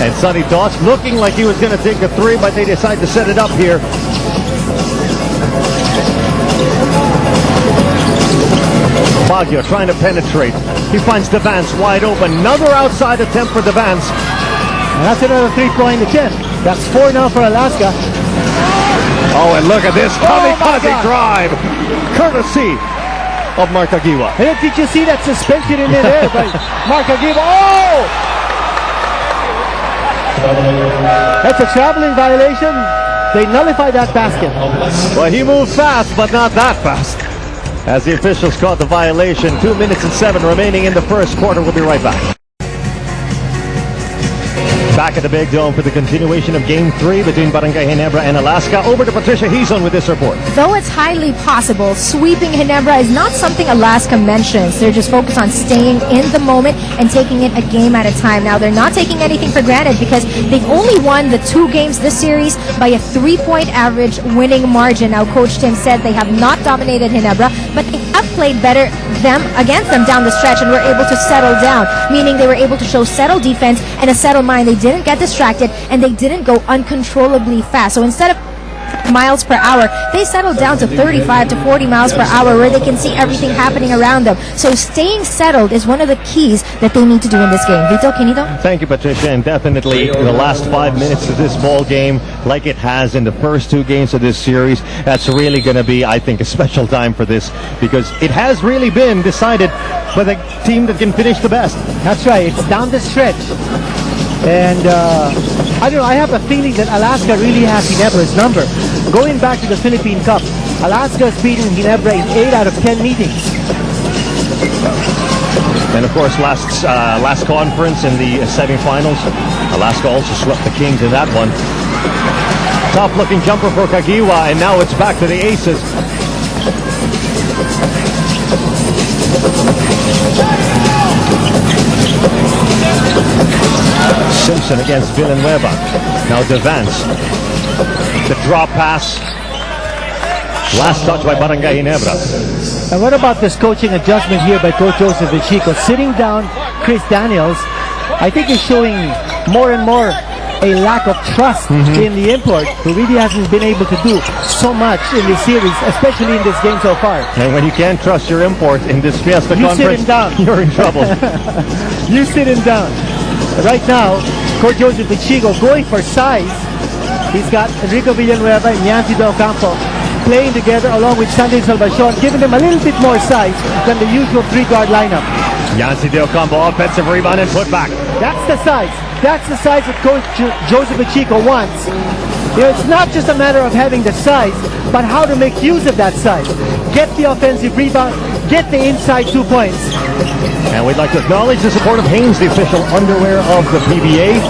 And Sonny Dodge looking like he was going to take a three, but they decide to set it up here. Baguio trying to penetrate. He finds Devance wide open. Another outside attempt for Devance. And that's another 3-point attempt. That's 4 now for Alaska. Oh, and look at this kamikaze drive, courtesy of Mark Aguiwa. And did you see that suspension in midair by Mark Aguiwa? Oh! That's a traveling violation. They nullify that basket. Well, he moved fast, but not that fast. As the officials caught the violation, 2 minutes and 7 remaining in the first quarter. We'll be right back. Back at the Big Dome for the continuation of Game 3 between Barangay Ginebra and Alaska. Over to Patricia Hizon with this report. Though it's highly possible, sweeping Ginebra is not something Alaska mentions. They're just focused on staying in the moment and taking it a game at a time. Now, they're not taking anything for granted because they've only won the 2 games this series by a 3-point average winning margin. Now, Coach Tim said they have not dominated Ginebra, but they have played better against them down the stretch and were able to settle down, meaning they were able to show settled defense and a settled mind. They didn't get distracted and they didn't go uncontrollably fast. So instead of miles per hour, they settled down to 35 to 40 miles per hour where they can see everything happening around them. So staying settled is one of the keys that they need to do in this game. Vito, Quinito? Thank you, Patricia, and definitely the last 5 minutes of this ball game, like it has in the first 2 games of this series, that's really going to be, I think, a special time for this because it has really been decided by the team that can finish the best. That's right. It's down the stretch. And I don't know, I have a feeling that Alaska really has Ginebra's number. Going back to the Philippine Cup, Alaska has beaten Ginebra in 8 out of 10 meetings. And of course, last conference in the semifinals, Alaska also swept the Kings in that one. Tough looking jumper for Kagiwa, and now it's back to the Aces. Simpson against Villanueva. Now Devance. The drop pass. Last touch by Barangay Ginebra. And what about this coaching adjustment here by Coach Joseph Vichico? Sitting down Chris Daniels, I think he's showing more and more a lack of trust in the import, who really hasn't been able to do so much in this series, especially in this game so far. And when you can't trust your import in this Fiesta you conference, sit him down. You're in trouble. You sit him down. Right now, Coach Joseph Vichico going for size. He's got Enrico Villanueva and Yancy Del Campo playing together along with Sunday Salvacion, giving them a little bit more size than the usual 3-guard lineup. Yancy Del Campo, offensive rebound and put back. That's the size. That's the size that Coach Joseph Vichico wants. You know, it's not just a matter of having the size, but how to make use of that size. Get the offensive rebound, get the inside 2 points. And we'd like to acknowledge the support of Hanes, the official underwear of the PBA.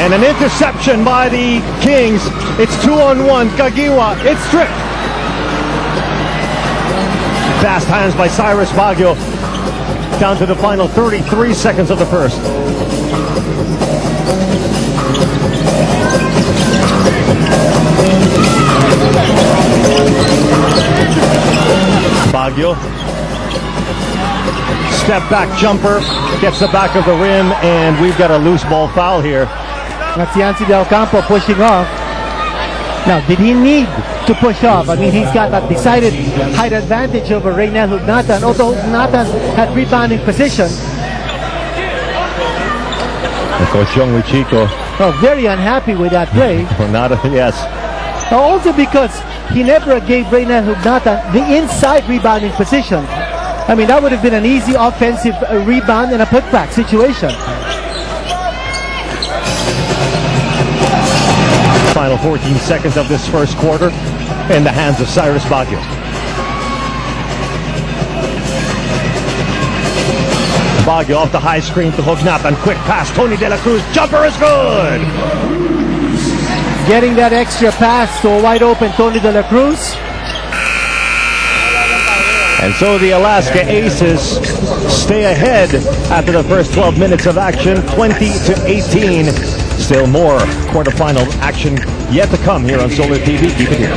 And an interception by the Kings. It's 2-on-1. Kagiwa, it's stripped. Fast hands by Cyrus Baguio. Down to the final 33 seconds of the first. Baguio. Step back jumper. Gets the back of the rim, and we've got a loose ball foul here. That's Yancy Del Campo pushing off. Now, did he need to push off? I mean, he's got that decided height advantage over Reynel Hugnatan, although Hugnatan had rebounding position. Coach Young Vichico. Oh, very unhappy with that play. Yes. Also because Ginebra gave Reynel Hugnatan the inside rebounding position. I mean, that would have been an easy offensive rebound and a putback situation. Final 14 seconds of this first quarter in the hands of Cyrus Baguio. Baguio off the high screen to Hugnatan. Quick pass. Tony De La Cruz. Jumper is good. Getting that extra pass to a wide open Tony De La Cruz. And so the Alaska Aces stay ahead after the first 12 minutes of action, 20-18. Still more quarterfinal action yet to come here on Solar TV. Keep it here.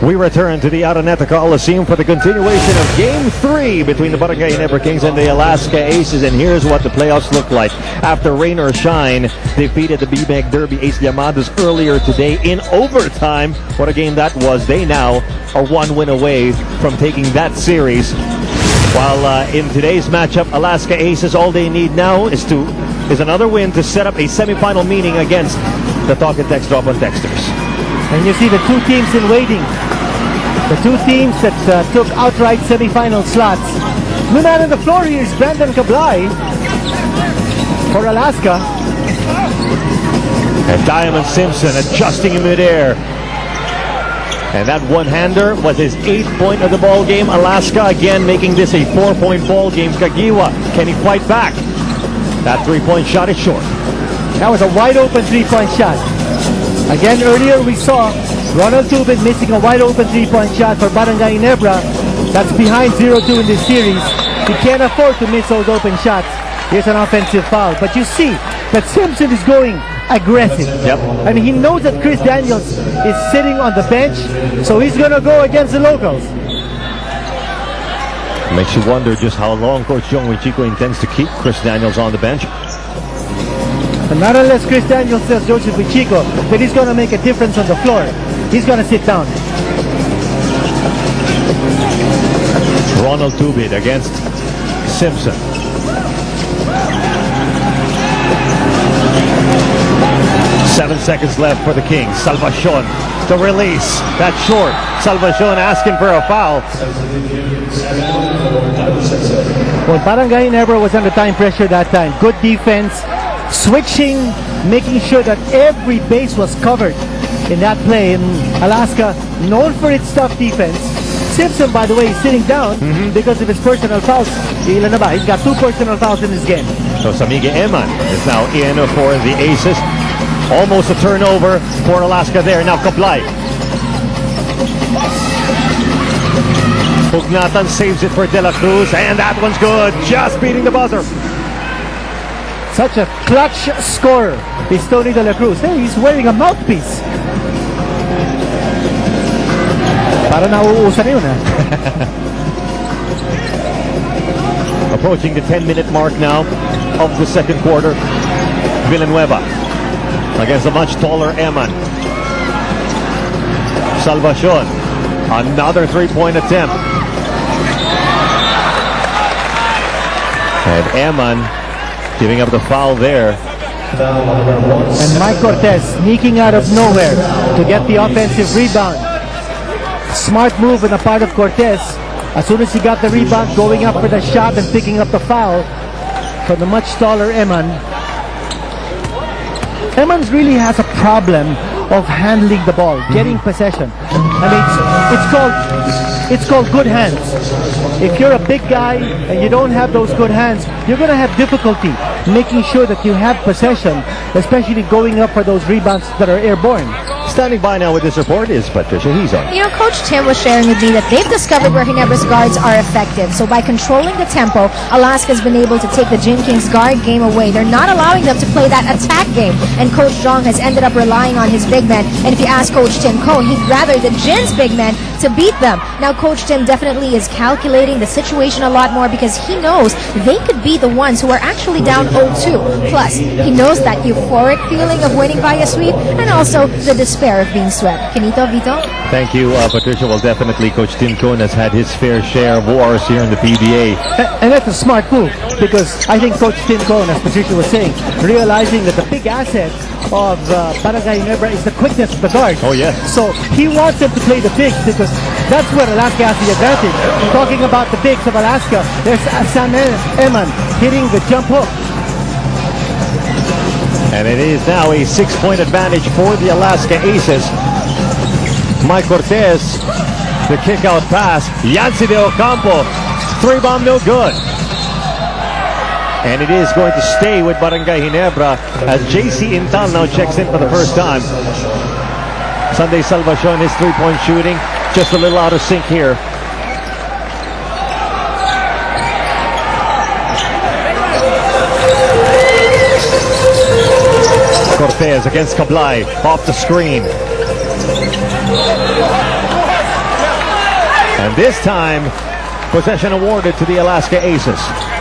We return to the Araneta Coliseum for the continuation of Game 3 between the Barangay Ginebra Kings and the Alaska Aces. And here's what the playoffs look like. After rain or shine, defeated the BMEG Derby Ace Llamadas earlier today in overtime. What a game that was. They now are one win away from taking that series. While in today's matchup, Alaska Aces, all they need now is another win to set up a semifinal meeting against the Talk and Text Drop on Texters. And you see the two teams in waiting. The two teams that took outright semifinal slots. New man on the floor here is Brandon Cablay for Alaska. And Diamond Simpson adjusting in midair. And that one-hander was his 8th point of the ball game. Alaska again making this a 4-point ball game. Kagiwa, can he fight back? That 3-point shot is short. That was a wide-open 3-point shot. Again, earlier we saw Ronald Tubin missing a wide-open 3-point shot for Barangay Ginebra. That's behind 0-2 in this series. He can't afford to miss those open shots. Here's an offensive foul. But you see that Simpson is going aggressive. Yep. I mean, he knows that Chris Daniels is sitting on the bench, so he's going to go against the locals. Makes you wonder just how long Coach Jong Wichico intends to keep Chris Daniels on the bench. And not unless Chris Daniels tells Joseph Wichico that he's going to make a difference on the floor. He's going to sit down. Ronald Tubin against Simpson. Seven seconds left for the Kings. Salvacion, the release. That's short. Salvacion asking for a foul. Well, Barangay Ginebra was under time pressure that time. Good defense. Switching, making sure that every base was covered in that play. And Alaska, known for its tough defense. Simpson, by the way, is sitting down because of his personal fouls. Ilan na ba? He's got 2 personal fouls in his game. So Samige Eman is now in for the Aces. Almost a turnover for Alaska there. Now Cablay. Pugnatan saves it for De La Cruz, and that one's good. Just beating the buzzer. Such a clutch scorer is Tony De La Cruz. Hey, he's wearing a mouthpiece. Para nauusan yun, eh? Approaching the 10-minute mark now of the second quarter. Villanueva against a much taller Eman. Salvacion, another 3-point attempt. And Eman giving up the foul there. And Mike Cortez sneaking out of nowhere to get the offensive rebound. Smart move on the part of Cortez. As soon as he got the rebound, going up for the shot and picking up the foul from the much taller Eman. Emmons really has a problem of handling the ball, getting possession. I mean, it's called good hands. If you're a big guy and you don't have those good hands, you're going to have difficulty making sure that you have possession, especially going up for those rebounds that are airborne. Standing by now with this report is Patricia Hizon. You know, Coach Tim was sharing with me that they've discovered where Ginebra's guards are effective. So by controlling the tempo, Alaska's been able to take the Gin Kings guard game away. They're not allowing them to play that attack game. And Coach Jong has ended up relying on his big men. And if you ask Coach Tim Cone, he'd rather the Gin's big men to beat them. Now, Coach Tim definitely is calculating the situation a lot more because he knows they could be the ones who are actually down 0-2. Plus, he knows that euphoric feeling of winning by a sweep and also the despair of being swept. Kenito, Vito? Thank you, Patricia. Well, definitely Coach Tim Cone has had his fair share of wars here in the PBA. And that's a smart move because I think Coach Tim Cone, as Patricia was saying, realizing that the big asset of Barangay Ginebra is the quickness of the guard. Oh, yes. So he wants them to play the bigs because that's where Alaska has the advantage. Talking about the bigs of Alaska, there's Sam Eman hitting the jump hook. And it is now a 6-point advantage for the Alaska Aces. Mike Cortez, the kick-out pass. Yancy de Ocampo, 3-bomb, no good. And it is going to stay with Barangay Ginebra as JC Intal now checks in for the first time. Sunday Salvacion, his 3-point shooting, just a little out of sync here. Cortez against Cablay, off the screen. this time, possession awarded to the Alaska Aces.